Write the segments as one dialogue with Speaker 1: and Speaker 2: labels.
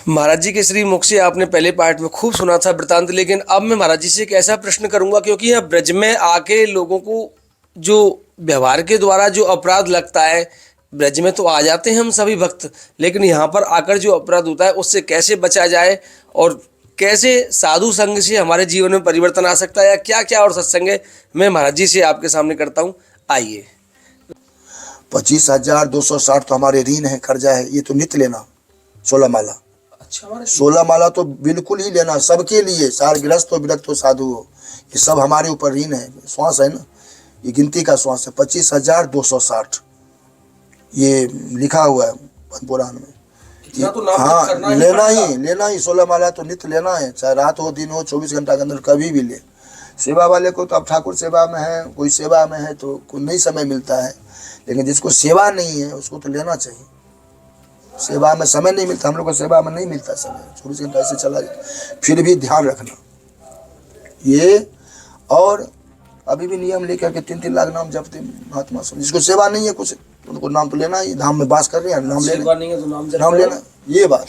Speaker 1: महाराज जी के श्रीमुख से आपने पहले पार्ट में खूब सुना था वृतांत, लेकिन अब मैं महाराज जी से एक ऐसा प्रश्न करूंगा, क्योंकि यहाँ ब्रज में आके लोगों को जो व्यवहार के द्वारा जो अपराध लगता है, ब्रज में तो आ जाते हैं हम सभी भक्त, लेकिन यहाँ पर आकर जो अपराध होता है उससे कैसे बचा जाए और कैसे साधु संग से हमारे जीवन में परिवर्तन आ सकता है, या क्या क्या और सत्संग है, मैं महाराज जी से आपके सामने करता हूँ। आइए।
Speaker 2: 25,260 तो हमारे ऋण है, कर्जा है, ये तो नित्य लेना 16 माला। 16 माला तो बिल्कुल ही लेना, सबके लिए, सार गृहस्थ हो, विरक्त हो, साधु हो, ये सब हमारे ऊपर ऋण है। श्वास है ना, ये गिनती का श्वास है 25,260, ये लिखा हुआ है पुराण में।
Speaker 1: तो नाम
Speaker 2: हाँ, लेना ही 16 माला तो नित्य लेना है, चाहे रात हो दिन हो, 24 घंटा के अंदर कभी भी ले। सेवा वाले को तो अब ठाकुर सेवा में है, कोई सेवा में है तो कोई नहीं समय मिलता है, लेकिन जिसको सेवा नहीं है उसको तो लेना चाहिए। सेवा में समय नहीं मिलता, हम लोग को सेवा में नहीं मिलता समय, 24 घंटा ऐसे चला जाए। फिर भी ध्यान रखना ये, और अभी भी नियम लेकर के 3-3 लाख नाम जपते महात्मा सब। जिसको सेवा नहीं है कुछ, उनको नाम तो लेना ही, धाम में वास कर रहे हैं, नाम लेना,
Speaker 1: सेवा नहीं है तो
Speaker 2: नाम लेना, ये बात।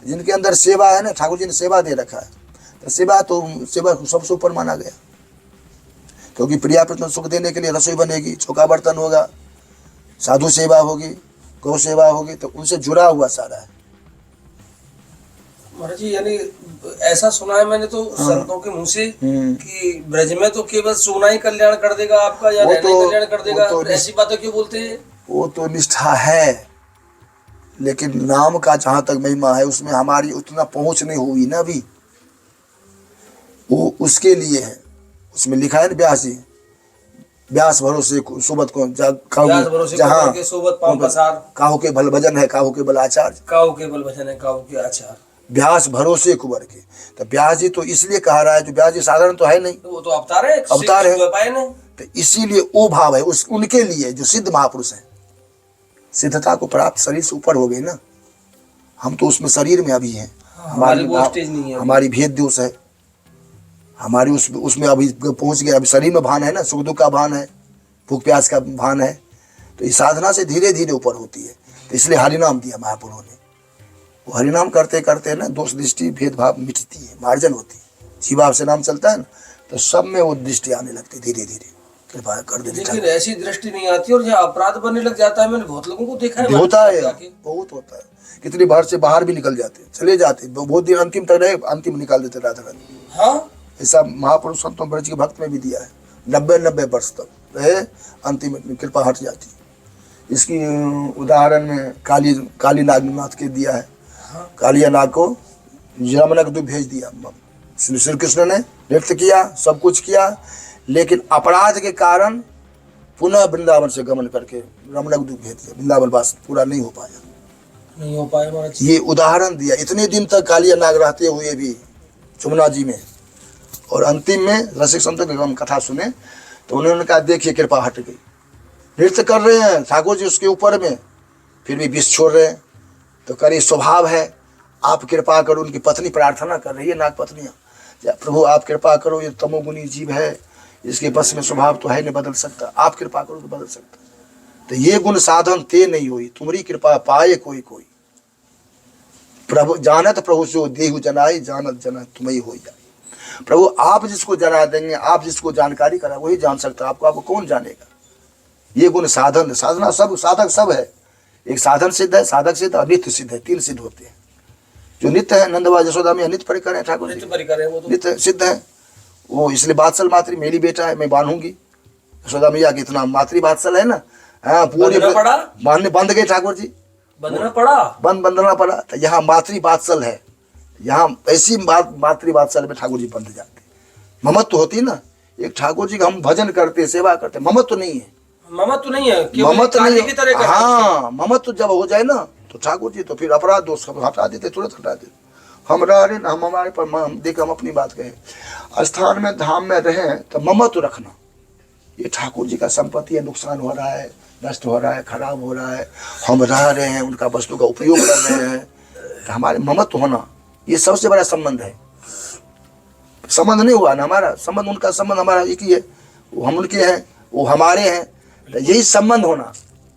Speaker 2: जिनके अंदर सेवा है ना, ठाकुर जी ने सेवा दे रखा है, तो सेवा सबसे ऊपर माना गया, क्योंकि प्रिया प्रतन सुख देने के लिए रसोई बनेगी, चौका बर्तन होगा, साधु सेवा होगी, गौ सेवा होगी, तो उनसे जुड़ा हुआ सारा है।
Speaker 1: महाराज जी, यानी ऐसा सुना है मैंने तो संतों के मुंह से कि ब्रज में तो केवल सोना ही कल्याण कर देगा आपका, या रहना ही कल्याण कर देगा, ऐसी बातें क्यों बोलते हैं?
Speaker 2: वो तो निष्ठा है, लेकिन नाम का जहां तक महिमा है उसमें हमारी उतना पहुंच नहीं हुई ना अभी, वो उसके लिए है। उसमें लिखा है ना, व्यास जी, व्यास भरोसे सोबत को जहाँ काहू के भल भजन है, काहू के बल आचार,
Speaker 1: काहू के बल भजन है, काहू के आचार,
Speaker 2: व्यास भरोसे कुंवर के। तो व्यास जी तो इसलिए कहा रहा है, जो व्यास जी साधारण तो है नहीं,
Speaker 1: वो तो अवतार है,
Speaker 2: तो इसीलिए वो भाव है उनके लिए जो सिद्ध महापुरुष है। सिद्धता को प्राप्त शरीर से ऊपर हो गई ना, हम तो उसमें शरीर में अभी हैं, हमारी भेद दोष है, हमारी उसमें अभी पहुंच गए, अभी शरीर में भान है ना, सुख दुख का भान है, भूख प्यास का भान है, तो इस साधना से धीरे धीरे ऊपर होती है। तो इसलिए हरिनाम दिया महापुरुषों ने, वो हरिनाम करते करते ना दोष दृष्टि भेदभाव मिटती है, मार्जन होती है। जीवा से नाम चलता है ना, तो सब में वो दृष्टि आने लगती धीरे धीरे, कृपा कर दे।
Speaker 1: लेकिन ऐसी दृष्टि नहीं आती और जहाँ अपराध बनने लग जाता है, मैंने बहुत लोगों को देखा है,
Speaker 2: होता है, बहुत होता है, कितनी बार से बाहर भी निकल जाते, चले जाते, बहुत दिन अंतिम तक रहे, अंतिम निकाल देते राधा रानी।
Speaker 1: हाँ,
Speaker 2: ऐसा महापुरुष संतों ब्रज के भक्त में भी दिया है, 90 वर्ष तक रहे, अंतिम में कृपा हट जाती। इसकी उदाहरण में काली नागनाथ के दिया है। कालिया नाग को रमणक दूध भेज दिया, श्री कृष्ण ने नृत्य किया, सब कुछ किया, लेकिन अपराध के कारण पुनः वृंदावन से गमन करके रमणक दूध भेज दिया, वृंदावन वास पूरा नहीं हो पाया। ये उदाहरण दिया। इतने दिन तक कालिया नाग रहते हुए भी चुमना जी में, और अंतिम में रसिक संतों की कथा सुने तो उन्होंने कहा देखिए कृपा हट गई, नृत्य कर रहे हैं ठाकुर जी उसके ऊपर में, फिर भी विष छोड़ रहे हैं, तो करे स्वभाव है, आप कृपा करो। उनकी पत्नी प्रार्थना कर रही है, नाग पत्नियाँ, प्रभु आप कृपा करो, ये तमोगुनी जीव है, इसके बस में स्वभाव तो है नहीं बदल सकता, आप कृपा करो तो बदल सकता। तो ये गुण साधन ते नहीं हुई, तुम्हारी कृपा पाए कोई कोई, प्रभु जानत प्रभु से देहु जनाई, जानत जनत तुम्हें हो जाए। प्रभु आप जिसको जना देंगे, आप जिसको जानकारी करा वही जान सकता, आपको कौन जानेगा। ये गुण साधन साधना सब साधक सब है, एक साधन सिद्ध है, साधक सिद्ध और नित्य सिद्ध है, 3 सिद्ध होते हैं। जो नित्य है नंदवा जसोदा में नित्य परिकर है, ठाकुर नित्य परिकर है, वो तो नित्य सिद्ध है वो, इसलिए बात्सल मातृ मेरी बेटा है, मैं बांधूंगी। यशोदा मैया के इतना मातृ बात्सल है ना, हाँ पूरी बांधने बंध गए ठाकुर जी, बंधना पड़ा। तो यहाँ मातृ बात्सल है, यहाँ ऐसी मातृ बात्सल में ठाकुर जी बंध जाते। ममत्व तो होती ना, एक ठाकुर जी का हम भजन करते सेवा करते, ममत्व तो नहीं है, ममत्व नहीं है, हाँ ममत्व जब हो जाए ना तो ठाकुर जी तो फिर अपराध दोष हटा देते, तुरंत हटा देते। हम हमारे पर देख, हम अपनी बात कहें, स्थान में धाम में रहें तो ममत्व रखना, ये ठाकुर जी का संपत्ति है, नुकसान हो रहा है, नष्ट हो रहा है, खराब हो रहा है, हम रह रहे हैं, उनका वस्तु का उपयोग कर रहे हैं, तो हमारे ममत्व होना ये सबसे बड़ा संबंध है। संबंध नहीं हुआ ना हमारा, संबंध उनका संबंध हमारा एक ही है, वो हम उनके हैं, वो हमारे हैं। तो यही संबंध होना।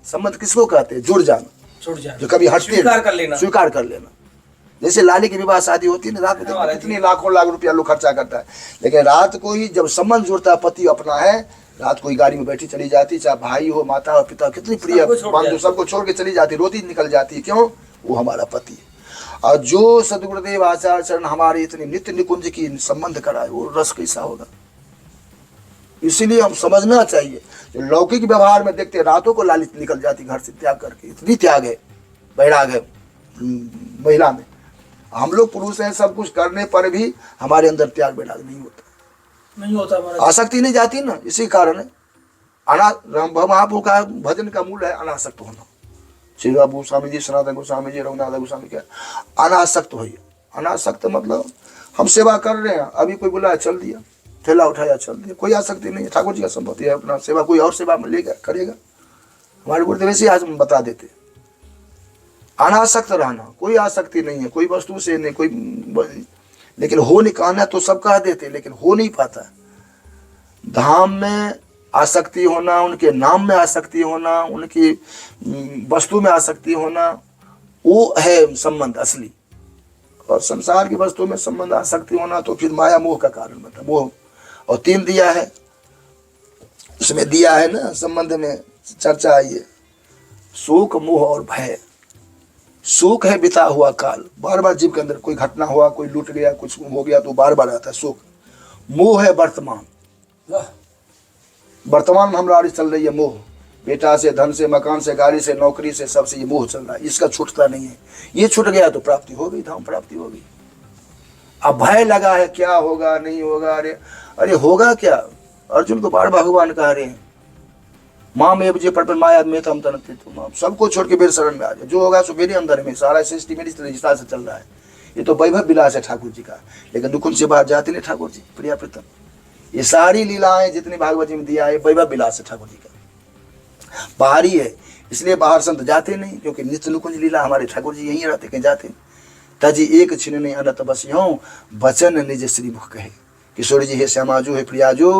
Speaker 2: संबंध किसको कहते हैं? जुड़ जाना,
Speaker 1: छूट जाए,
Speaker 2: जो कभी हटते
Speaker 1: स्वीकार कर लेना।
Speaker 2: स्वीकार कर लेना। जैसे लाली की विवाह शादी होती है ना, रात में कितनी लाखों लाख रुपया लोग खर्चा करता है, लेकिन रात को ही जब संबंध जुड़ता है, पति अपना है, रात को ही गाड़ी में बैठी चली जाती, चाहे भाई हो, माता हो, पिता, कितनी प्रिय बंधु, सबको छोड़ के चली जाती, रोती निकल जाती। क्यों? वो हमारा पति है। और जो सदगुरुदेव आचार्य चरण हमारे इतने नित्य निकुंज की संबंध कराए, वो रस कैसा होगा। इसीलिए हम समझना चाहिए। जो लौकिक व्यवहार में देखते, रातों को लाली निकल जाती घर से त्याग करके, इतनी त्याग है, वैराग है महिला में। हम लोग पुरुष हैं, सब कुछ करने पर भी हमारे अंदर त्याग वैराग नहीं होता, आसक्ति नहीं जाती ना। इसी कारण है महाप्रभु का भजन का मूल है अनासक्त होना। श्री गोस्वामी जी, सनातन गोस्वामी जी, रघुनाथ गोस्वामी क्या अनासक्त होइए। अनासक्त मतलब हम सेवा कर रहे हैं, अभी कोई बुलाया चल दिया, थैला उठाया चल दिया, कोई आसक्ति नहीं है। ठाकुर जी का संपत्ति है, अपना सेवा कोई और सेवा में लेगा करेगा। हमारे गुरुदेव ऐसे आज बता देते, अनासक्त रहना, कोई आसक्ति नहीं है, कोई वस्तु से नहीं, कोई। लेकिन हो नहीं, कहना तो सब कह देते, लेकिन हो नहीं पाता। धाम में आसक्ति होना, उनके नाम में आसक्ति होना, उनकी वस्तु में आसक्ति होना, वो है संबंध असली। और संसार की वस्तु में संबंध आसक्ति होना तो फिर माया मोह का कारण बनता। मोह और 3 दिया है, उसमें दिया है ना, संबंध में चर्चा है ये, शोक, मोह और भय। शोक है बिता हुआ काल, बार बार जीव के अंदर कोई घटना हुआ, कोई लूट गया, कुछ हो गया तो बार बार आता है शोक। मोह है वर्तमान, वर्तमान में हमारी चल रही है मोह। बेटा से, धन से, मकान से, गाड़ी से, नौकरी से, सबसे ये मोह चल रहा है, इसका छूटता नहीं है। ये छूट गया तो प्राप्ति हो गई, धाम प्राप्ति हो गई। अब भय लगा है, क्या होगा नहीं होगा। अरे होगा क्या? अर्जुन को बार भगवान कह रहे हैं, माँ में मुझे पर माया में हम तनते तुम, सबको छोड़ के मेरे शरण में आ जाए, जो होगा सो मेरे अंदर में, सारा सृष्टि मेरी रजिस्ट्रार से चल रहा है। ये तो वैभव विलास है ठाकुर जी का, लेकिन दुकुन से बाहर जाते नहीं ठाकुर जी, प्रिया प्रीतम। ये सारी लीलाएं जितनी भागवत जी में दिया है, वैभव विलास है ठाकुर जी का, बाहरी है। इसलिए बाहर संत जाते नहीं, क्योंकि नित्य नुकुंज लीला हमारे ठाकुर जी यहीं रहते, कहीं जाते। तजी एक छिन नहीं अनत बस यूं बचन निज श्री मुख कहे। किशोर जी हे श्यामाजू हे प्रियाजू,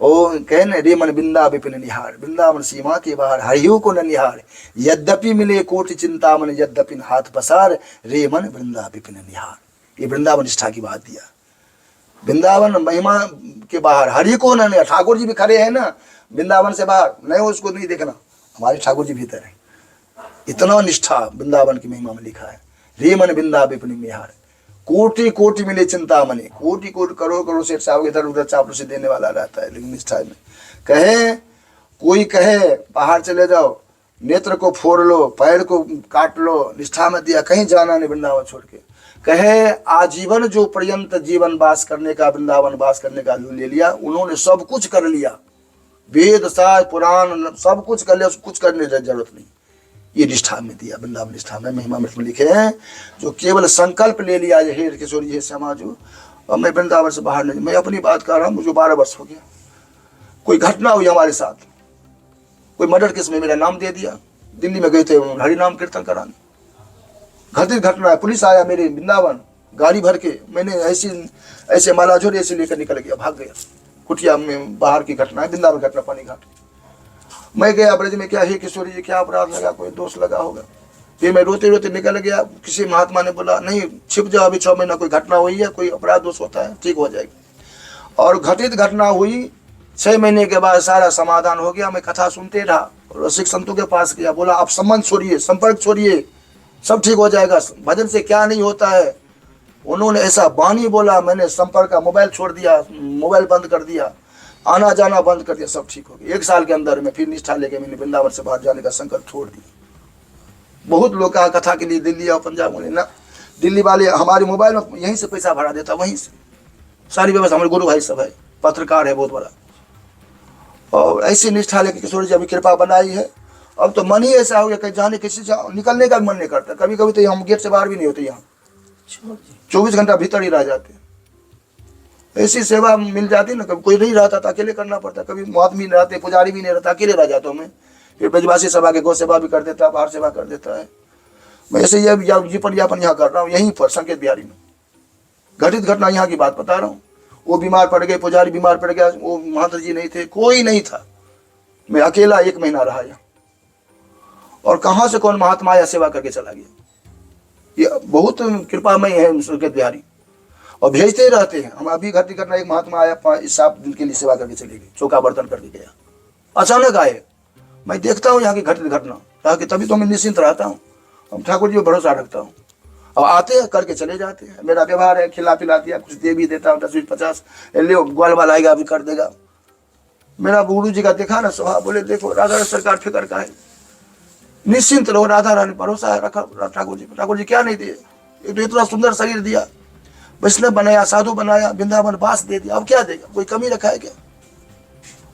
Speaker 2: ओ कहने रे मन बिंदा विपिन निहार, वृंदावन सीमा के बाहर हरियो को न निहार। यद्यपि मिले कोटि चिंता मन, यद्यपि हाथ पसार, रे मन वृंदा विपिन निहार। ये वृंदावन निष्ठा की बात दिया। वृंदावन महिमा के बाहर हरि को न, ठाकुर जी भी खड़े हैं ना वृंदावन से बाहर, नहीं उसको नहीं देखना, हमारे ठाकुर जी भीतर है। इतना निष्ठा वृंदावन की महिमा में लिखा है। रे मन वृंदा विपिन निहार, कोटि कोटि मिले चिंता मने, कोटि कोटि करोड़ करोड़ से चाव इधर उधर चापलू से देने वाला रहता है, लेकिन निष्ठा में कहे, कोई कहे बाहर चले जाओ, नेत्र को फोड़ लो, पैर को काट लो, निष्ठा में दिया, कहीं जाना नहीं वृंदावन छोड़ के। कहे आजीवन जो पर्यंत जीवन वास करने का, वृंदावन वास करने का जो ले लिया, उन्होंने सब कुछ कर लिया, वेद शास्त्र पुराण सब कुछ कर लिया, कुछ करने की जरूरत नहीं। ये निष्ठा में दिया, वृंदावन निष्ठा में महिमा में लिखे हैं। जो केवल संकल्प ले लिया, हे किशोर जी हे श्यामाजू, और मैं वृंदावन से बाहर नहीं, मैं अपनी बात कर रहा हूँ, मुझे 12 वर्ष हो गया। कोई घटना हुई हमारे साथ, कोई मर्डर केस में मेरा नाम दे दिया, दिल्ली में गए थे हरि नाम कीर्तन कराने, घटित घटना है, पुलिस आया मेरे वृंदावन गाड़ी भर के, मैंने ऐसे माला झोरी ऐसे लेकर निकल गया, भाग गया। कुटिया में बाहर की घटना है, वृंदावन घटना, पानी घाट। मैं गया ब्रज में, क्या हे किशोरी जी क्या अपराध लगा, कोई दोष लगा होगा। फिर मैं रोते रोते निकल गया। किसी महात्मा ने बोला नहीं छिप जाओ, अभी 6 महीना कोई घटना हुई है, कोई अपराध दोष होता है, ठीक हो जाएगी। और घटित घटना हुई, 6 महीने के बाद सारा समाधान हो गया। मैं कथा सुनते रहा, रसिक संतों के पास गया, बोला आप संबंध छोड़िए, संपर्क छोड़िए, सब ठीक हो जाएगा, भजन से क्या नहीं होता है। उन्होंने ऐसा बानी बोला, मैंने संपर्क का मोबाइल छोड़ दिया, मोबाइल बंद कर दिया, आना जाना बंद कर दिया, सब ठीक हो गया। 1 साल के अंदर में फिर निष्ठा लेके मैंने वृंदावन से बाहर जाने का संकल्प छोड़ दिया। बहुत लोग कहा कथा के लिए दिल्ली और पंजाब में ना, दिल्ली वाले हमारे मोबाइल में यहीं से पैसा भरा देता, वहीं से सारी व्यवस्था। हमारे गुरु भाई सब है, पत्रकार है बहुत बड़ा, और ऐसी निष्ठा लेके किशोर जी अभी कृपा बनाई है। अब तो मन ही ऐसा हो गया, कहीं जाने किसी से निकलने का मन नहीं करता। कभी कभी तो हम गेट से बाहर भी नहीं होते, यहाँ 24 घंटा भीतर ही रह जाते। ऐसी सेवा मिल जाती ना, कभी कोई नहीं रहता था अकेले करना पड़ता, कभी महात्मा नहीं रहते, पुजारी भी नहीं रहता, अकेले रह जाता हूँ मैं। फिर ब्रजवासी सभा के गौ सेवा भी कर देता, बाहर सेवा कर देता है। मैं ऐसे जीवन यापन यहाँ कर रहा हूँ, यहीं पर संकेत बिहारी में। घटित घटना यहाँ की बात बता रहा हूँ। वो बीमार पड़ गए, पुजारी बीमार पड़ गया, वो महाराज जी नहीं थे, कोई नहीं था। मैं अकेला 1 महीना रहा यहाँ, और कहाँ से कौन महात्मा आया सेवा करके चला गया। ये बहुत कृपामय है स्वर्गीय बिहारी, और भेजते ही रहते हैं। हम अभी घटी करना, एक महात्मा आया 7 दिन के लिए सेवा करके चले गए, चौका बर्तन करके गया, अचानक आए। मैं देखता हूँ यहाँ की घटना, ताकि तभी तो मैं निश्चिंत रहता हूँ, हम ठाकुर जी पर भरोसा रखता हूँ। अब आते हैं करके चले जाते हैं। मेरा व्यवहार है, खिला पिला दिया, कुछ दे भी देता हूँ, 10 20 50, ले ग्वाल वाल आएगा अभी कर देगा। मेरा गुरु जी का देखा ना स्वभाव, बोले देखो राधा सरकार फिक्र का है, निश्चिंत रहो, राधा रानी भरोसा है रखा ठाकुर जी। ठाकुर जी क्या नहीं दिए, एक तो इतना सुंदर शरीर दिया, वैष्णव बनाया, साधु बनाया, वृंदावन वास दे दिया, अब क्या देगा, कोई कमी रखा है क्या।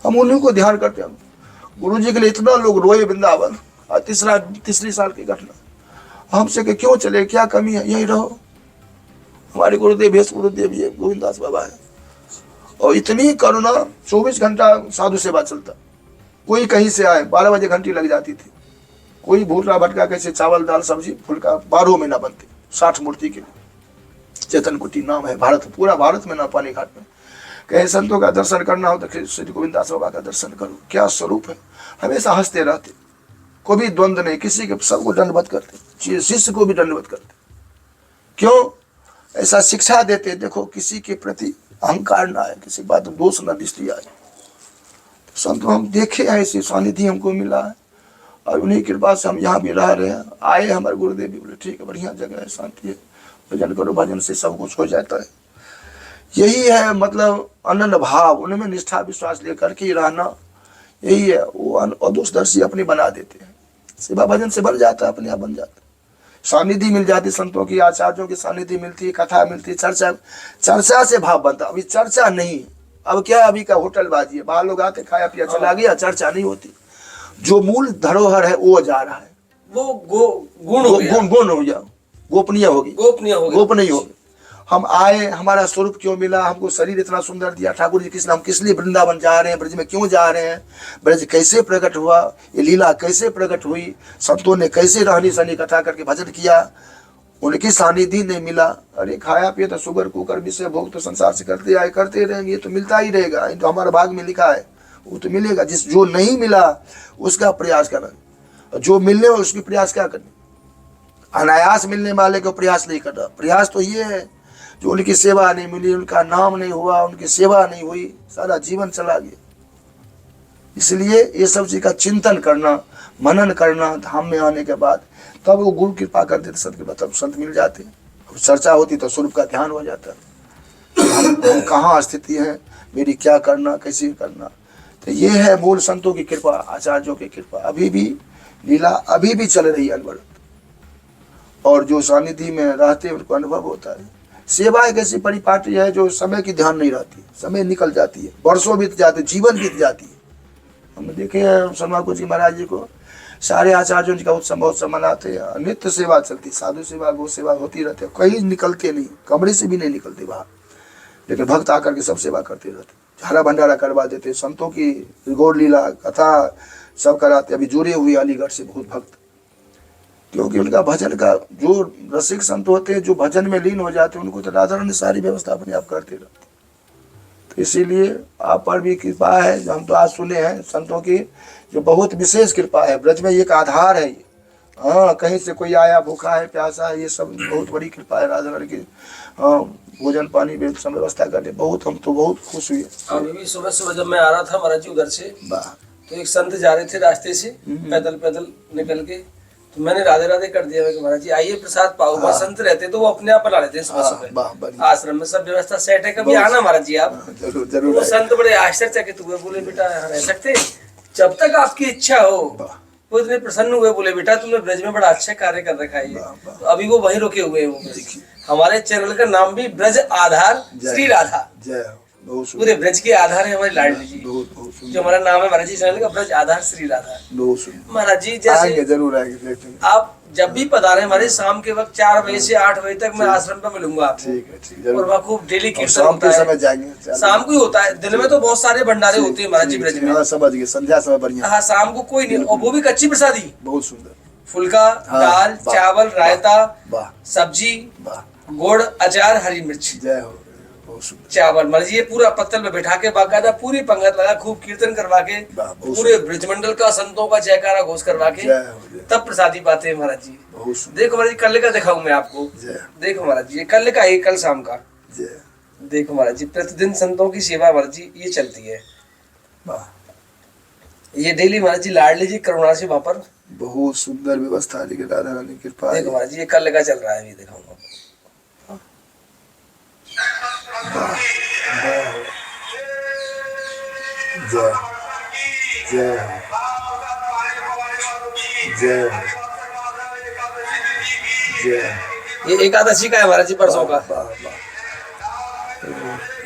Speaker 2: हम उन्हीं को ध्यान करते हैं। गुरु जी के लिए इतना लोग रोए वृंदावन, और तीसरी साल की घटना, हमसे कि क्यों चले, क्या कमी है, यही रहो। हमारे गुरुदेव भेष गुरुदेव ये गोविंदास बाबा है, और इतनी करुणा, 24 घंटा साधु सेवा चलता। कोई कहीं से आए, 12 बजे घंटी लग जाती थी। कोई भूलना भटका कैसे चावल दाल सब्जी फुल्का 12 महीना बनते, 60 मूर्ति के लिए। चेतन कुटी नाम है, भारत, पूरा भारत में ना पानी घाट में। कहीं संतों का दर्शन करना हो तो श्री गोविंदास बाबा का दर्शन करो, क्या स्वरूप है। हमेशा हंसते रहते, कोई द्वंद्व नहीं, किसी के सबको दंडवत करते, शिष्य को भी दंडवत करते। क्यों ऐसा शिक्षा देते, देखो किसी के प्रति अहंकार ना आए, किसी बात दोष ना दृष्टि आए। तो संत हम देखे ऐसे सानिध्य हमको मिला है, और उन्हीं कृपा से हम यहाँ भी रह रहे हैं। आए हमारे गुरुदेव भी बोले ठीक है, बढ़िया जगह है, शांति है, भजन करो, भजन से सब कुछ हो जाता है। यही है मतलब अनन्य भाव, उनमें निष्ठा विश्वास लेकर के रहना, यही है। वो अदोषदर्शी अपने बना देते हैं, सेवा भजन से बन जाता है, अपने आप बन जाता है। सानिधि मिल जाती, संतों की आचार्यों की सानिधि मिलती है, कथा मिलती है, चर्चा से भाव बनता। अभी चर्चा नहीं, अब क्या अभी का होटलबाजी है, बाहर लोग आते खाया पिया चला गया, चर्चा नहीं होती। जो मूल धरोहर है वो जा रहा है,
Speaker 1: वो गुण हो गया,
Speaker 2: गोपनीय होगी, गोपनीय होगी। हम आए, हमारा स्वरूप क्यों मिला, हमको शरीर इतना सुंदर दिया ठाकुर जी, हम किस लिए वृंदावन जा रहे हैं, ब्रज में क्यों जा रहे हैं, ब्रज कैसे प्रकट हुआ, ये लीला कैसे प्रकट हुई, संतों ने कैसे रहनी सहनी कथा करके भजन किया, उनकी सानिधि नहीं मिला। अरे खाया पिया तो शुगर कुकर विषय भोग तो संसार से करते आए, करते रहेंगे, तो मिलता ही रहेगा, तो हमारे भाग में लिखा है, वो तो मिलेगा। जिस जो नहीं मिला उसका प्रयास करना, जो मिलने वाला उसकी प्रयास क्या करना, अनायास मिलने वाले को प्रयास नहीं करना। प्रयास तो ये है, जो उनकी सेवा नहीं मिली, उनका नाम नहीं हुआ, उनकी सेवा नहीं हुई, सारा जीवन चला गया। इसलिए ये सब चीज का चिंतन करना, मनन करना, धाम में आने के बाद, तब वो गुरु कृपा कर देते, संत कृपा, तब संत मिल जाते। चर्चा होती तो स्वरूप का ध्यान हो जाता, हम कहाँ स्थिति है, मेरी क्या करना, कैसे करना। तो ये है मूल संतों की कृपा, आचार्यों की कृपा। अभी भी लीला अभी भी चल रही है अनवरत, और जो सानिधि में रहते हैं उनको अनुभव होता है। सेवा एक ऐसी परिपाटी है जो समय की ध्यान नहीं रहती, समय निकल जाती है, वर्षों बीत जाते, जीवन बीत जाती है। हमने देखे हैं शर्मा जी महाराज जी को, सारे आचार्यों का उत्सव महोत्सव मनाते हैं, नित्य सेवा चलती, साधु सेवा गौ सेवा होती रहती है, कहीं निकलते नहीं, कमरे से भी नहीं निकलते बाहर, लेकिन भक्त आकर के सब सेवा करते रहते, झाड़ा भंडारा करवा देते, संतों की गौर लीला कथा सब कराते। अभी जुड़े हुए अलीगढ़ से बहुत भक्त, क्योंकि उनका भजन का जो रसिक संत होते हैं, जो भजन में लीन हो जाते हैं, उनको तो राधा रानी सारी व्यवस्था अपने आप करते रहते। तो इसीलिए आप पर भी कृपा है, जो हम तो आज सुने हैं संतों की, जो बहुत विशेष कृपा है। ब्रज में एक आधार है, हाँ कहीं से कोई आया भूखा है प्यासा है, ये सब बहुत बड़ी कृपा है राधा रानी की। हाँ भोजन पानी व्यवस्था करके बहुत, हम तो बहुत खुश हुए।
Speaker 1: अभी भी सुबह सुबह जब मैं आ रहा था महाराज जी उधर से, तो एक संत जा रहे थे रास्ते से, पैदल निकल के, तो मैंने राधे राधे कर दिया, महाराज जी आइए प्रसाद पाओ। वहाँ संत रहते तो वो अपने आप ला लेते हैं सुबह सुबह, आश्रम में सब व्यवस्था सेट है, कभी आना महाराज जी आप।
Speaker 2: जरूर।
Speaker 1: वो संत बड़े आश्चर्यचकित हुए, बोले बेटा यहाँ रह सकते, जब तक आपकी इच्छा हो। वो इतने प्रसन्न हुए, बोले बेटा तुमने ब्रज में बड़ा अच्छा कार्य कर रखा है। तो अभी वो वहीं रुके हुए हैं। हमारे चैनल का नाम भी ब्रज आधार श्री राधा, पूरे ब्रज के आधार है हमारी लाडली जी, जो हमारा नाम है महाराज जी चैनल का, ब्रज आधार श्री राधा। महाराज जी जैसे
Speaker 2: जरूर आएंगे,
Speaker 1: आप जब भी पधारे हमारे, शाम के वक्त 4 बजे से 8 बजे तक मैं आश्रम पे मिलूंगा आपको, और वहाँ खूब डेली कीर्तन होता है। शाम को ही होता है, दिन में तो बहुत सारे भंडारे होते हैं महाराज जी ब्रज में।
Speaker 2: समझ गए, संध्या समय बढ़िया।
Speaker 1: हाँ शाम को कोई नहीं, और वो भी कच्ची प्रसादी,
Speaker 2: बहुत सुंदर,
Speaker 1: फुल्का दाल चावल रायता सब्जी गुड़ अचार हरी मिर्च,
Speaker 2: जय हो। बहुत सुंदर।
Speaker 1: चावल महाराज जी, ये पूरा पत्तल में बैठा के बाकायदा पूरी पंगत लगा, खूब कीर्तन करवा के,
Speaker 2: वाह, बहुत
Speaker 1: पूरे ब्रजमंडल का संतों का जयकारा घोष करवा के
Speaker 2: जय हो, जय।
Speaker 1: तब प्रसादी पाते हैं महाराज जी।
Speaker 2: बहुत सुंदर।
Speaker 1: देखो महाराज जी, कल का दिखाऊं मैं आपको।
Speaker 2: जय
Speaker 1: देखो महाराज जी, ये कल का है, कल शाम का।
Speaker 2: जय।
Speaker 1: देखो महाराज जी, प्रतिदिन संतों की सेवा महाराज जी ये चलती है।
Speaker 2: वाह,
Speaker 1: ये डेली महाराज जी लाडली जी करुणा से वहां पर।
Speaker 2: बहुत सुंदर व्यवस्था है, लेकिन राधा रानी की कृपा है।
Speaker 1: देखो महाराज जी, ये कल का चल रहा है, ये दिखाऊंगा।
Speaker 2: वाह, जय जय जय जय।
Speaker 1: ये एकादशी का है महाराज जी, परसों का।
Speaker 2: वाह, वाह,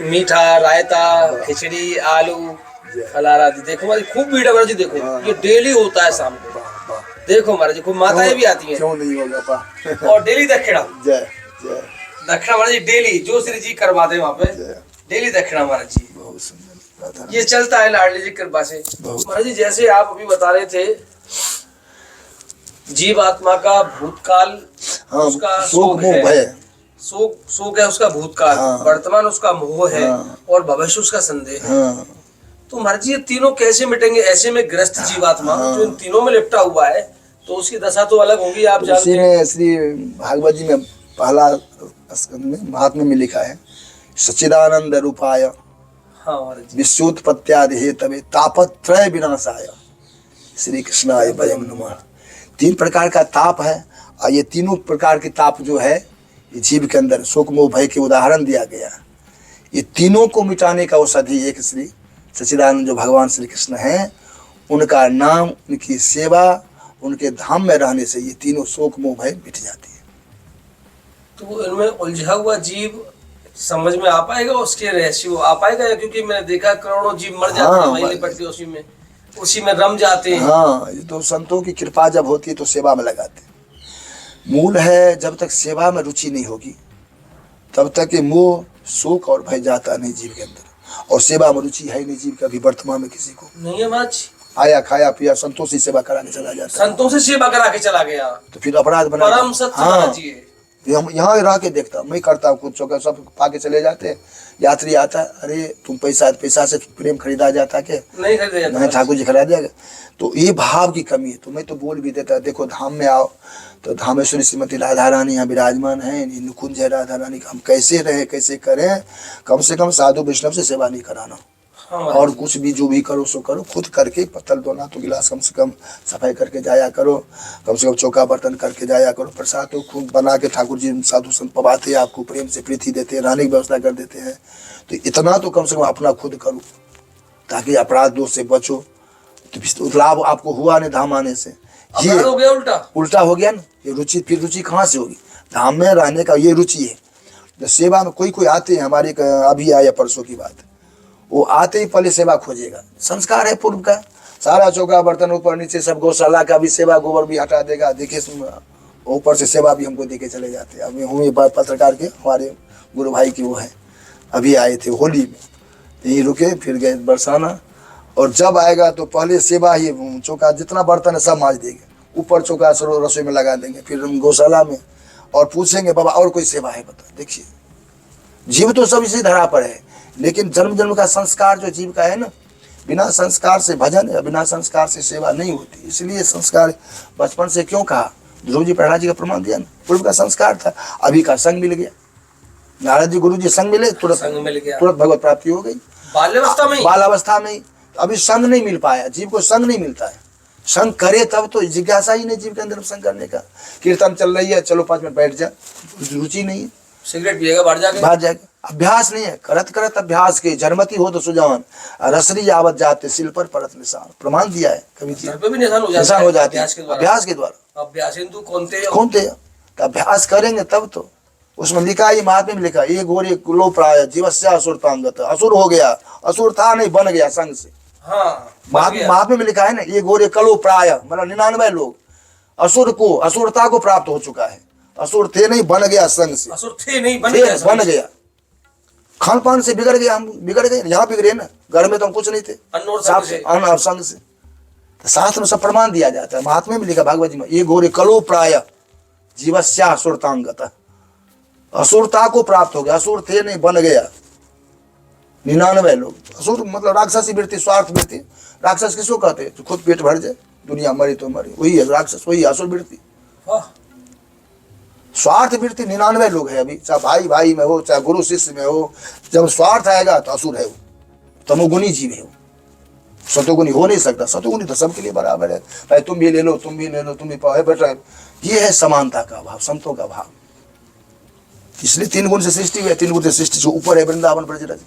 Speaker 1: मीठा, रायता, खिचड़ी, आलू,
Speaker 2: जय।
Speaker 1: फलारा आदि। देखो महाराज जी, खूब भीड़ है महाराज जी। देखो ये डेली होता है शाम को।
Speaker 2: वाह, वाह।
Speaker 1: देखो महाराज जी, खूब माताएं भी आती हैं।
Speaker 2: क्यों नहीं होगा पा।
Speaker 1: और डेली दक्षिणा,
Speaker 2: जय जय।
Speaker 1: दक्षिणा महाराज जी डेली, जो श्री जी करवाते हैं वहां पे
Speaker 2: जय।
Speaker 1: डेली दक्षिणा महाराज जी।
Speaker 2: बहुत सुंदर राधा रानी।
Speaker 1: ये चलता है लाडली जी की कृपा से।
Speaker 2: बहुत।
Speaker 1: महाराज जी, जैसे आप अभी बता रहे थे, जीव आत्मा का भूतकाल
Speaker 2: हाँ,
Speaker 1: उसका
Speaker 2: शोक
Speaker 1: शोक
Speaker 2: मोह
Speaker 1: है,
Speaker 2: भय।
Speaker 1: शोक है उसका भूतकाल,
Speaker 2: हाँ।
Speaker 1: वर्तमान उसका मोह है,
Speaker 2: हाँ।
Speaker 1: और भविष्य उसका संदेह है।
Speaker 2: हाँ,
Speaker 1: तो महाराज जी, ये तीनों कैसे मिटेंगे? ऐसे में ग्रस्त जीवात्मा जो इन तीनों में लिपटा हुआ है, तो उसकी दशा तो अलग होगी, आप जानते
Speaker 2: उसी
Speaker 1: हैं।
Speaker 2: में श्री भागवत जी में पहला स्कंद में महात्म्य में लिखा है, सच्चिदानंद रूपाय
Speaker 1: हाँ महाराज जी।
Speaker 2: विश्वोत्पत्त्यादि हेतवे तापत्रय विनाशाय श्री कृष्णाय वयं नमः। 3 प्रकार का ताप है, और ये तीनों प्रकार के ताप जो है ये जीव के अंदर शोक मोह भय के उदाहरण दिया गया। ये तीनों को मिटाने का औषधि एक श्री सच्चिदानंद जो भगवान श्री कृष्ण हैं, उनका नाम, उनकी सेवा, उनके धाम में रहने से ये तीनों शोक मोह भय मिट जाती है।
Speaker 1: तो इनमें उलझा हुआ जीव समझ में आ पाएगा, उसके रहस्य आ पाएगा? या क्योंकि मैंने देखा करोड़ों जीव मर जाते हैं वहीं लिपट के, उसी में रम जाते हैं।
Speaker 2: हाँ, ये तो संतों की कृपा जब होती है तो सेवा में लगाते हैं। मूल है, जब तक सेवा में रुचि नहीं होगी तब तक ये मोह शोक और भय जाता नहीं जीव के अंदर, और सेवा में रुचि है नहीं जीव का भी वर्तमान में किसी को।
Speaker 1: नहीं है महाराज जी।
Speaker 2: आया खाया पिया संतों से सेवा कराने चला जाता है,
Speaker 1: संतों से सेवा करा के चला गया,
Speaker 2: तो फिर अपराध बना।
Speaker 1: परम सत्य महाराज जी है।
Speaker 2: हम यहाँ रह के देखता हूँ, मैं करता हूँ खुद, चौका सब पाके चले जाते हैं। यात्री आता है, अरे तुम पैसा से प्रेम खरीदा जाता के?
Speaker 1: नहीं खरीदा जाता।
Speaker 2: नहीं, ठाकुर जी खरीदा दिया। तो ये भाव की कमी है। तो मैं तो बोल भी देता, देखो धाम में आओ तो धामेश्वरी श्रीमती राधा रानी यहाँ विराजमान है, निकुंज है राधा रानी का। हम कैसे रहे, कैसे करें? कम से कम साधु वैष्णव से सेवा नहीं कराना,
Speaker 1: हाँ,
Speaker 2: और कुछ भी जो भी करो सो करो, खुद करके पत्तल धोना तो गिलास कम से कम सफाई करके जाया करो, कम से कम चौका बर्तन करके जाया करो। प्रसाद तो खुद बना के ठाकुर जी साधु संत पवाते हैं, आपको प्रेम से प्रीति देते हैं, रहने की व्यवस्था कर देते हैं। तो इतना तो कम से कम अपना खुद करो, ताकि अपराध दोष से बचो। तो लाभ आपको हुआ नहीं धाम आने से, ये
Speaker 1: हो गया
Speaker 2: उल्टा हो गया ना। ये रुचि, फिर रुचि कहाँ से होगी? धाम में रहने का ये रुचि है। तो सेवा में कोई आते हैं, हमारे अभी आया परसों की बात, वो आते ही पहले सेवा खोजेगा। संस्कार है पूर्व का, सारा चौका बर्तन ऊपर नीचे सब, गौशाला का भी सेवा, गोबर भी हटा देगा। देखिए ऊपर से सेवा भी हमको देके चले जाते हैं। अभी हूँ पत्रकार के, हमारे गुरु भाई की वो है, अभी आए थे होली में, यहीं रुके, फिर गए बरसाना। और जब आएगा तो पहले सेवा ही, चौका जितना बर्तन है सब मांज देंगे, ऊपर चौका रसोई में लगा देंगे, फिर हम गौशाला में, और पूछेंगे बाबा और कोई सेवा है बता। देखिए जीव तो सब इसी धरा पर है, लेकिन जन्म जन्म का संस्कार जो जीव का है ना, बिना संस्कार से भजन या बिना संस्कार से सेवा नहीं होती। इसलिए संस्कार बचपन से क्यों कहा, ध्रुव जी प्रहलाद जी का प्रमाण दिया ना, पूर्व का संस्कार था। अभी का संग मिल गया, नारद जी गुरु जी संग मिले, तुरंत भगवत प्राप्ति हो गई। बाल्यावस्था में अभी संग नहीं मिल पाया, जीव को संग नहीं मिलता है। संग करे तब तो, जिज्ञासा ही नहीं जीव के अंदर संग करने का। कीर्तन चल रही है, चलो 5 मिनट बैठ जा, रुचि नहीं है।
Speaker 1: सिगरेट पिएगा बाहर जाके,
Speaker 2: अभ्यास नहीं है। करत करत अभ्यास के जन्मति हो तो सुजान, रसरी आवत जाते सिल पर परत निशान। प्रमाण दिया है कभी, निशान हो जाते हैं अभ्यास के द्वारा। कौनते तो अभ्यास करेंगे तब तो। उसमें लिखा है, महात्मा में लिखा, एक घोर एक लो प्राय जीवस्य असुरतांगत। असुर हो गया, असुर था नहीं, बन गया संग से। महात्मा में लिखा है ना, एक घोर एक कलो प्राय, मतलब 99 लोग असुर को, असुरता को प्राप्त हो चुका है। असुर थे नहीं, बन गया संग से।
Speaker 1: असुर थे नहीं, बन गया।
Speaker 2: खान पान से बिगड़ गया, हम बिगड़ गए, यहाँ बिगड़े ना, घर में तो हम कुछ नहीं थे, अन्न और संग से। तो शास्त्र में सब प्रमाण दिया जाता है। महात्मा में लिखा भागवत जी में, ये घोर कलो प्राय जीवस्या असुरतांगत। असुरता को प्राप्त हो गया, असुर थे नहीं, बन गया। 99 लोग। असुर मतलब राक्षसी वृत्ति, स्वार्थ वृत्ति। राक्षस किसको कहते हैं? तो खुद पेट भर जाए, दुनिया मरी तो मरी, वही है राक्षस, वही असुर वृत्ति।
Speaker 1: वाह,
Speaker 2: स्वार्थ वृत्ति 99 लोग है अभी, चाहे भाई भाई में हो, चाहे गुरु शिष्य में हो। जब स्वार्थ आएगा तो असुर है वो, तमोगुनी जीव है वो, सतोगुनी हो नहीं सकता। सतोगुनी तो सबके लिए बराबर है, भाई तुम भी ले लो, तुम भी ले लो, तुम भी पाओ बेटा। ये है समानता का भाव, संतों का भाव। इसलिए 3 गुण से सृष्टि हुई है, 3 गुण से सृष्टि से ऊपर है वृंदावन ब्रजराज।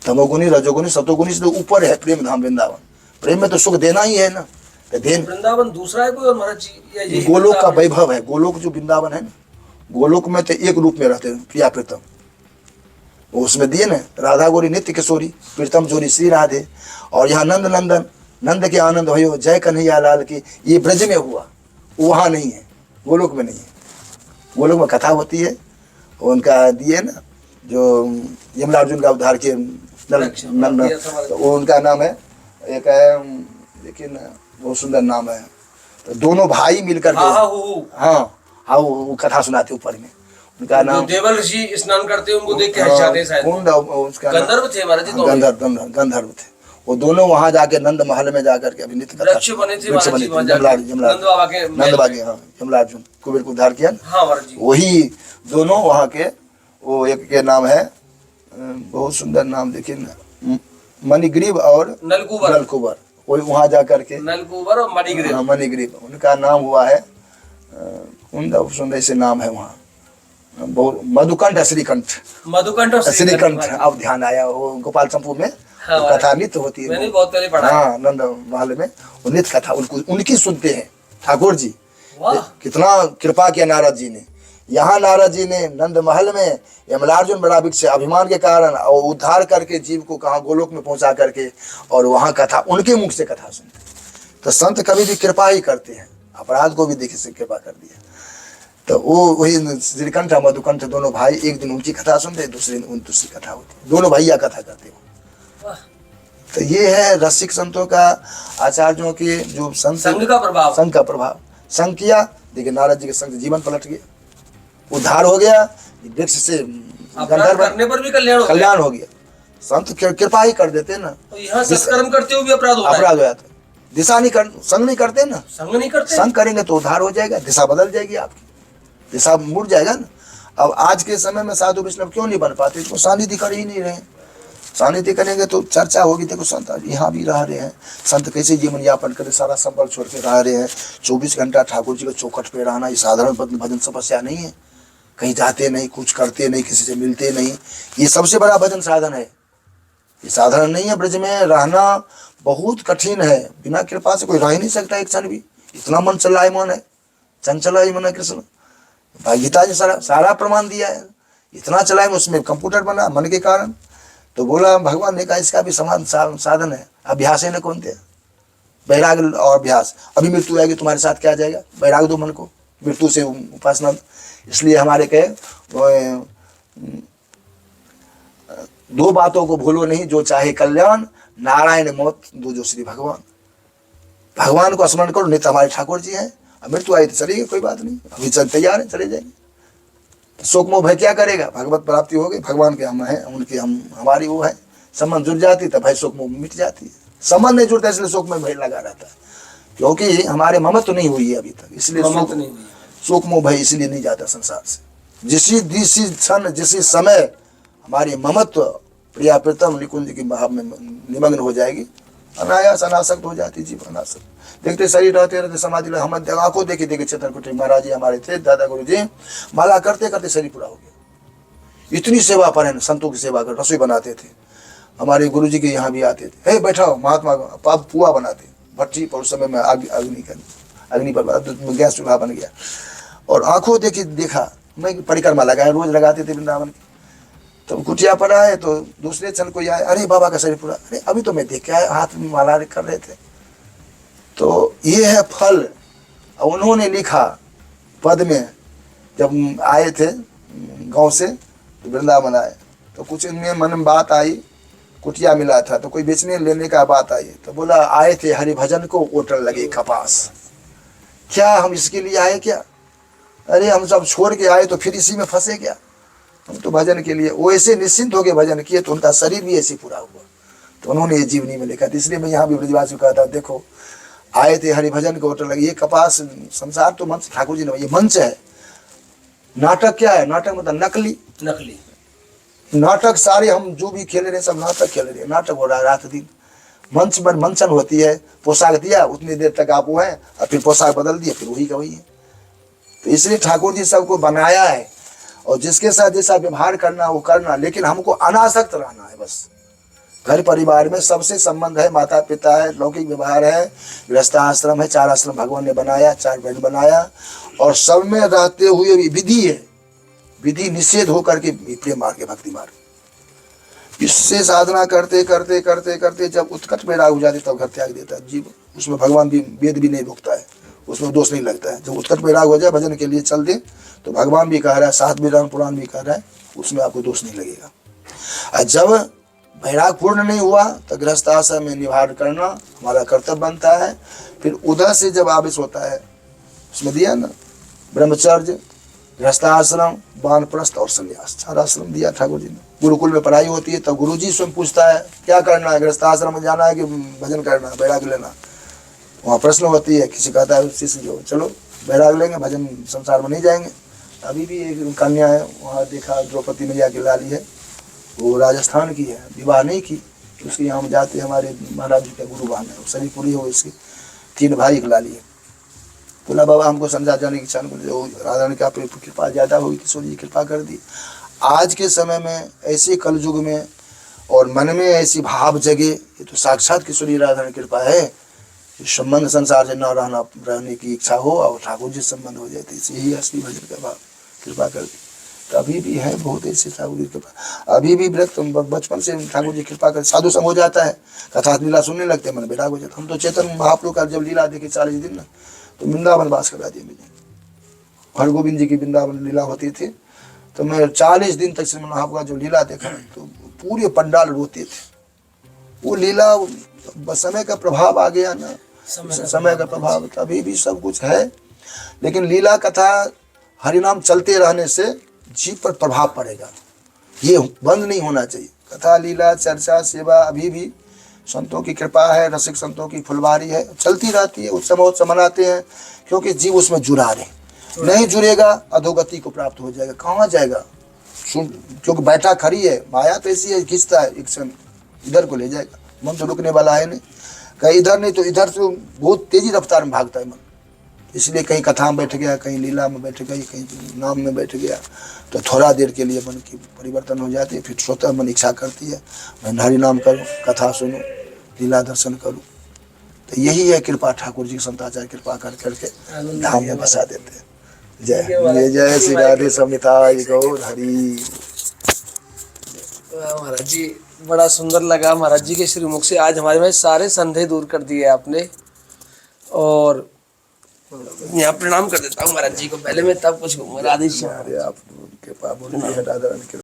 Speaker 2: तमोगुनी, रजोगुनी, सतोगुनी से तो ऊपर है प्रेम धाम वृंदावन। प्रेम में तो सुख देना ही है ना, देन
Speaker 1: वृंदावन दूसरा है कोई और महाराज जी, या यही
Speaker 2: गोलोक का
Speaker 1: वृंदावन?
Speaker 2: वैभव है। गोलोक जो वृंदावन है ना, गोलोक में तो एक रूप में रहते हैं प्रिया प्रीतम। वो उसमें दिए ना, राधा गोरी नित्य किशोरी, प्रीतम जोरी श्री राधे। और यहाँ नंद नंदन, नंद के आनंद भयो, जय कन्हैया लाल की, ये ब्रज में हुआ, वहाँ नहीं है, गोलोक में नहीं है। गोलोक में कथा होती है, उनका दिए ना जो यमला अर्जुन का उद्धार किए नंद, तो वो उनका नाम है, एक है लेकिन बहुत सुंदर नाम है। तो दोनों भाई मिलकर
Speaker 1: हाँ हाँ,
Speaker 2: वो कथा सुनाते ऊपर में। उनका नाम,
Speaker 1: देवल ऋषि स्नान करते हैं, उनको देख के हंस जाते हैं शायद।
Speaker 2: उसका
Speaker 1: गंधर्व थे महाराज जी,
Speaker 2: गंधर्व थे। वो दोनों वहां जाके नंद महल में जाकर के अभी नित्य कथा,
Speaker 1: वृक्ष बने थे महाराज जी वहां जाके, नंद बाबा के
Speaker 2: नंद बाबा, हाँ, यमला अर्जुन कुबेर को उद्धार किया ना।
Speaker 1: हाँ महाराज जी,
Speaker 2: वही दोनों वहां के, वो एक के नाम है बहुत सुंदर नाम, देखिए ना, मणिग्रीव और नलकुबर। वही वहां जाकर के
Speaker 1: नलकुबर और मणिग्रीव,
Speaker 2: हाँ, मणिग्रीव उनका नाम हुआ है। सुंदर से नाम है वहाँ, बहुत मधुकंठ, श्रीकंठ,
Speaker 1: मधुकंठ और
Speaker 2: श्रीकंठ। अब ध्यान आया, वो गोपाल चंपू में
Speaker 1: हाँ,
Speaker 2: कथा नित्य होती है।
Speaker 1: मैंने बहुत पहले पढ़ा है।
Speaker 2: हाँ, नंद महल में वो नित्य कथा उनकी सुनते हैं ठाकुर जी।
Speaker 1: वाह,
Speaker 2: कितना कृपा किया नारद जी ने। यहाँ नारद जी ने नंद महल में यमलार्जुन बड़ा वृक्ष अभिमान के कारण और उद्धार करके जीव को कहा गोलोक में पहुंचा करके, और वहाँ कथा उनके मुख से कथा सुनते। तो संत कभी भी कृपा ही करते हैं, अपराध को भी देखे से कृपा कर दिया। तो वो वही श्रीकंठ मधुकंठ दोनों भाई, एक दिन उनकी कथा सुनते, दूसरे दिन दूसरी कथा होती, दोनों भैया कथा करते हो। तो ये है रसिक संतों का, आचार्यों के जो
Speaker 1: संघ का प्रभाव,
Speaker 2: संघ का प्रभाव। संघ किया, देखिए नारद जी के संघ जीवन पलट गया, उद्धार हो गया, वृक्ष से
Speaker 1: अपराध करने पर भी कल्याण
Speaker 2: हो गया। संत कृपा ही कर देते ना।
Speaker 1: तो यहाँ सत्कर्म करते हुए भी अपराध हो
Speaker 2: जाता है। दिशा नहीं कर, संग नहीं करते ना,
Speaker 1: संग नहीं करते,
Speaker 2: संग करेंगे तो उद्धार हो जाएगा, दिशा बदल जाएगी आपकी, दिशा मुड़ जाएगा ना। अब आज के समय में साधु वैष्णव क्यों नहीं बन पाते? इसको सानिध्य कर ही नहीं रहे। सानिध्य करेंगे तो चर्चा होगी, देखो संत यहाँ भी रह रहे हैं, संत कैसे जीवन यापन करे, सारा संपर्क छोड़ के रह रहे हैं। 24 घंटा ठाकुर जी के चौखट पे रहना, ये साधारण भजन समस्या नहीं है। कहीं जाते नहीं, कुछ करते नहीं, किसी से मिलते नहीं, ये सबसे बड़ा भजन साधन है। ये साधारण नहीं है। ब्रज में रहना बहुत कठिन है, बिना कृपा से कोई रह ही नहीं सकता एक क्षण भी। इतना मन चलायमान है, चंचला ही मन है कृष्ण। गीता जी सारा प्रमाण दिया है, इतना चलाए, उसमें कंप्यूटर बना मन के कारण। तो बोला भगवान ने कहा इसका भी समान साधन है, अभ्यास है न कौन थे, वैराग्य और अभ्यास। अभी मृत्यु आएगी तुम्हारे साथ क्या जाएगा? वैराग्य दो मन को, मृत्यु से उपासना। इसलिए हमारे कहे 2 बातों को भूलो नहीं, जो चाहे कल्याण, नारायण मौत, दो जो श्री भगवान। भगवान को स्मरण करो, नित्य हमारे ठाकुर जी हैं। मृत्यु आई तो चलेगी, कोई बात नहीं, अभी चल तैयार है, चले जाएंगे। शोक मोह भय क्या करेगा? भगवत प्राप्ति हो गई, भगवान के हम हैं, उनके हमारी वो है। संबंध जुड़ जाती तो भय शोक मोह मिट जाती है। संबंध नहीं जुड़ता इसलिए शोक में भय लगा रहता है, क्योंकि हमारे ममत्व तो नहीं हुई है अभी तक, इसलिए शोक मोह भय इसलिए नहीं जाता संसार से। जिसी क्षण जिसी समय हमारी ममत्व प्रिया प्रीतम निकुंज की भाव में निमग्न हो जाएगी, अनायास अनासक्त हो जाती जीव, अनासक्त। देखते शरीर रहते समाधि, हम आंखों देखे चित्रकूट महाराज जी हमारे थे, दादा गुरु जी, माला करते करते शरीर पूरा हो गया। इतनी सेवा पर है, संतों की सेवा कर, रसोई बनाते थे। हमारे गुरु जी के यहाँ भी आते थे, हे बैठाओ महात्मा, पाप पुआ बनाते भट्टी पर, उस समय में अग्नि पर गैस चूल्हा बन गया। और आंखों देखा, मैं परिक्रमा लगाया, रोज लगाते थे वृंदावन की। तो कुटिया पर आए तो दूसरे क्षण कोई आए, अरे बाबा का शरीर पूरा, अरे अभी तो मैं देख के आया, हाथ में माला कर रहे थे। तो ये है फल। उन्होंने लिखा पद में, जब आए थे गांव से तो वृंदावन आए, तो कुछ इनमें मन में बात आई, कुटिया मिला था तो कोई बेचने लेने का बात आई, तो बोला आए थे हरि भजन को, ओटल लगे कपास। क्या हम इसके लिए आए क्या? अरे हम सब छोड़ के आए तो फिर इसी में फंसे क्या? हम तो भजन के लिए वो ऐसे निश्चिंत होकर भजन किए तो उनका शरीर भी ऐसे पूरा हुआ, तो उन्होंने ये जीवनी में लिखा। इसलिए मैं यहाँ भी ब्रजवासी को कहता हूँ, देखो आए थे हरिभजन के होटल लगे, ये कपास संसार तो मंच ठाकुर जी ने, ये मंच है। नाटक क्या है? नाटक मतलब नकली,
Speaker 1: नकली
Speaker 2: नाटक सारे हम जो भी खेल रहे हैं सब नाटक खेल रहे हैं, नाटक हो रहा है रात दिन। मंच पर मंचन होती है, पोशाक दिया उतनी देर तक आप वो हैं और फिर पोशाक बदल दिया, फिर वही का वही है। तो इसलिए ठाकुर जी सबको बनाया है और जिसके साथ जैसा व्यवहार करना वो करना, लेकिन हमको अनासक्त रहना है बस। घर परिवार में सबसे संबंध है, माता पिता है, लौकिक व्यवहार है, गृहस्थ आश्रम है, 4 आश्रम भगवान ने बनाया, 4 वर्ण बनाया और सब में रहते हुए भी विधि है, विधि निषेध होकर के प्रेम मार्ग के भक्ति मार्ग। इससे साधना करते करते करते करते जब उत्कट वैराग हो जाती तब घर त्याग देता है जीव। उसमें भगवान भी वेद भी नहीं भुगता है, उसमें दोष नहीं लगता है। जब उत्कट वैराग हो जाए भजन के लिए चल दे तो भगवान भी कह रहा है, सात वेदांत पुराण भी कह रहा है, उसमें आपको दोष नहीं लगेगा। और जब वैराग पूर्ण नहीं हुआ तो गृहस्थ आश्रम में निवारण करना हमारा कर्तव्य बनता है। फिर उधर से जब आवेश होता है, उसमें दिया ना ब्रह्मचर्य, गृहस्थ आश्रम, वानप्रस्थ और संन्यास, 4 आश्रम दिया ठाकुर जी ने। गुरुकुल में पढ़ाई होती है तब गुरु जी स्वयं पूछता है क्या करना है, गृहस्थ आश्रम में जाना है कि भजन करना है, वैराग लेना। वहाँ प्रश्न होती है, किसी कहता है शिष्य जो चलो वैराग लेंगे, भजन संसार में नहीं जाएंगे। अभी भी एक कन्या है वहाँ देखा, द्रौपदी मैया की लाली है, वो राजस्थान की है, विवाह नहीं की, उसके यहाँ हम जाते हमारे महाराज जी का गुरुवान है, सभी पूरी हो इसकी 3 भाई एक लाली है। बोला बाबा हमको समझा जाने की इच्छा, राधा रानी की कृपा ज़्यादा होगी, किशोर जी कृपा कर दी। आज के समय में ऐसे कलयुग में और मन में ऐसी भाव जगे, ये तो साक्षात किशोरी राधा रानी कृपा है। संबंध संसार से न रहने की इच्छा हो और ठाकुर जी संबंध हो जाए, तो यही असली भजन का भाव, कृपा कर दी। तो अभी भी है बहुत ऐसे ठाकुर जी कृपा, अभी भी व्रत बचपन से ठाकुर जी कृपा कर, साधु संग हो जाता है, कथा लीला सुनने लगते मन बैराग हो जाता। हम तो चेतन महाप्रभु का जब लीला देखे 40 दिन ना, तो वृंदावन वास करा दिया मुझे। हरगोविंद जी की वृंदावन लीला होती थी, तो मैं 40 दिन तक श्रीमन महाप्रभु का जो लीला देखा तो पूरे पंडाल रोते थे। वो लीला समय का प्रभाव आ गया ना, समय का प्रभाव। अभी भी सब कुछ है, लेकिन लीला कथा हरिनाम चलते रहने से जीव पर प्रभाव पड़ेगा, ये बंद नहीं होना चाहिए। कथा लीला चर्चा सेवा अभी भी संतों की कृपा है, रसिक संतों की फुलवारी है, चलती रहती है। उत्सव महोत्सव मनाते हैं क्योंकि जीव उसमें जुड़ा रहे, नहीं जुड़ेगा अधोगति को प्राप्त हो जाएगा। कहाँ जाएगा? क्योंकि बैठा खड़ी है, माया तो ऐसी है, खींचता है, एक क्षण इधर को ले जाएगा। मन तो रुकने वाला है नहीं, कहीं इधर नहीं तो इधर से बहुत तेजी रफ्तार में भागता है मन। इसलिए कहीं कथा में बैठ गया, कहीं लीला में बैठ गई, कहीं नाम में बैठ गया, तो थोड़ा देर के लिए मन की परिवर्तन हो जाती है। फिर स्वतः मन इच्छा करती है मैं हरि नाम करूँ, कथा सुनूँ, लीला दर्शन करूँ। तो यही है कृपा, ठाकुर जी संताचार्य कृपा कर करके धाम में बसा देते हैं। जय जय श्री राधे समिताय गौर हरि।
Speaker 1: महाराज जी बड़ा सुंदर लगा, महाराज जी के श्रीमुख से आज हमारे में सारे संदेह दूर कर दिए आपने। और यहाँ प्रणाम कर देता हूँ महाराज जी को, पहले मैं तब कुछ कहूँगा। राधे श्याम।
Speaker 2: आप कृपा बोलिए, राधा रानी।